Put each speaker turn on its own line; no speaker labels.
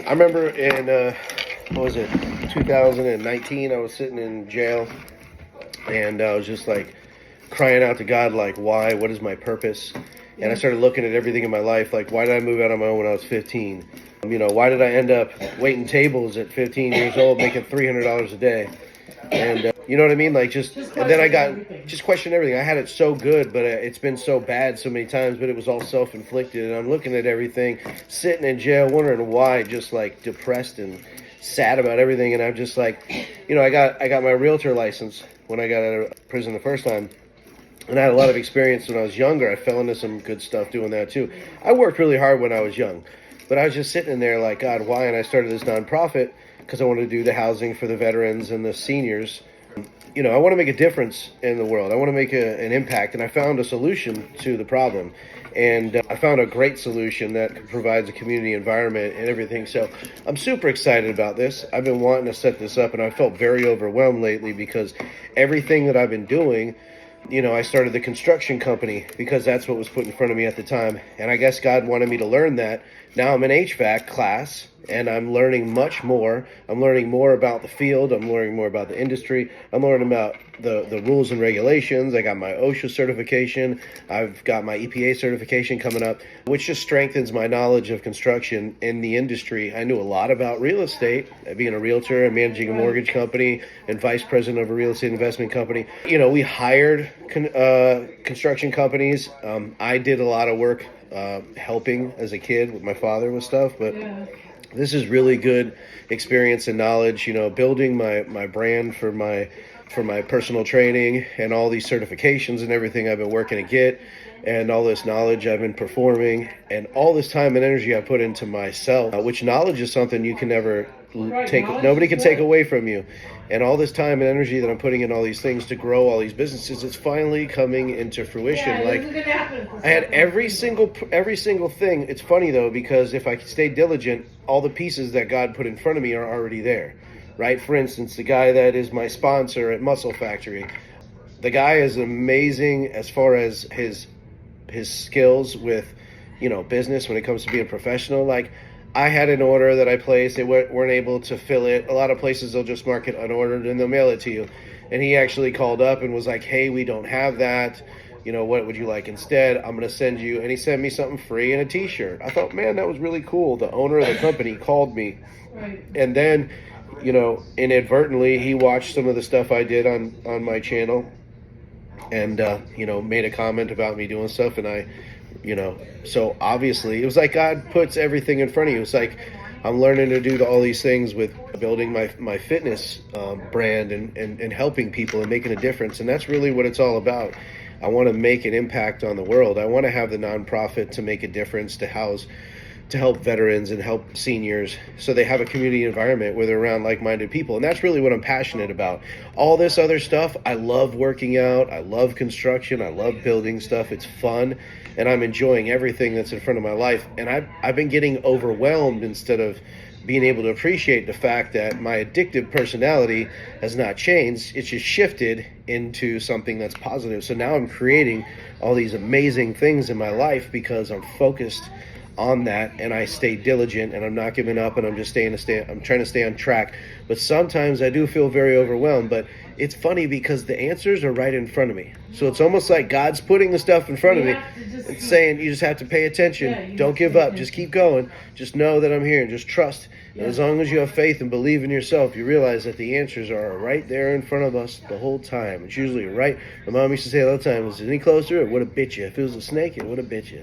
I remember in, what was it, 2019, I was sitting in jail, and I was just like crying out to God, like, why? What is my purpose? And I started looking at everything in my life, like, why did I move out on my own when I was 15? Why did I end up waiting tables at 15 years old, making $300 a day? And you know what I mean? Like, and then I just questioned everything. I had it so good, but it's been so bad so many times, but it was all self-inflicted. And I'm looking at everything, sitting in jail, wondering why, just like depressed and sad about everything. And I'm just like, I got my realtor license when I got out of prison the first time. And I had a lot of experience when I was younger. I fell into some good stuff doing that too. I worked really hard when I was young, but I was just sitting in there like, God, why? And I started this nonprofit because I wanted to do the housing for the veterans and the seniors. I want to make a difference in the world. I want to make an impact. And I found a solution to the problem. And I found a great solution that provides a community environment and everything. So I'm super excited about this. I've been wanting to set this up, and I felt very overwhelmed lately because everything that I've been doing, I started the construction company because that's what was put in front of me at the time. And I guess God wanted me to learn that. Now I'm in HVAC class, and I'm learning much more. I'm learning more about the field. I'm learning more about the industry. I'm learning about the rules and regulations. I got my OSHA certification. I've got my EPA certification coming up, which just strengthens my knowledge of construction in the industry. I knew a lot about real estate, being a realtor and managing a mortgage company and vice president of a real estate investment company. We hired construction companies. I did a lot of work helping as a kid with my father with stuff, but this is really good experience and knowledge, building my brand for my personal training and all these certifications and everything I've been working to get, and all this knowledge I've been performing, and all this time and energy I put into myself, which knowledge is something you can never nobody can take away from you. And all this time and energy that I'm putting in all these things to grow all these businesses, it's finally coming into fruition. Like, I had every single thing. It's funny though, because if I stay diligent, all the pieces that God put in front of me are already there, right? For instance, the guy that is my sponsor at Muscle Factory, the guy is amazing as far as his skills with, business when it comes to being professional. Like, I had an order that I placed. They weren't able to fill it. A lot of places, they'll just mark it unordered and they'll mail it to you. And he actually called up and was like, hey, we don't have that. What would you like instead? I'm going to send you. And he sent me something free and a t-shirt. I thought, man, that was really cool. The owner of the company called me. Right. And then, inadvertently, he watched some of the stuff I did on my channel and, made a comment about me doing stuff. And so obviously it was like God puts everything in front of you. It's like I'm learning to do all these things with building my fitness brand and helping people and making a difference. And that's really what it's all about. I want to make an impact on the world. I want to have the nonprofit to make a difference, to help veterans and help seniors so they have a community environment where they're around like-minded people. And that's really what I'm passionate about. All this other stuff, I love working out. I love construction. I love building stuff. It's fun. And I'm enjoying everything that's in front of my life. And I've been getting overwhelmed instead of being able to appreciate the fact that my addictive personality has not changed. It's just shifted into something that's positive. So now I'm creating all these amazing things in my life because I'm focused on that, and I stay diligent, and I'm not giving up, and I'm just I'm trying to stay on track. But sometimes I do feel very overwhelmed, but it's funny because the answers are right in front of me. So it's almost like God's putting the stuff in front of me and saying, you just have to pay attention. Don't give up. Just keep going. Just know that I'm here, and just trust. And as long as you have faith and believe in yourself, you realize that the answers are right there in front of us the whole time. It's usually right. My mom used to say all the time, is it any closer? It would have bit you. If it was a snake, it would have bit you.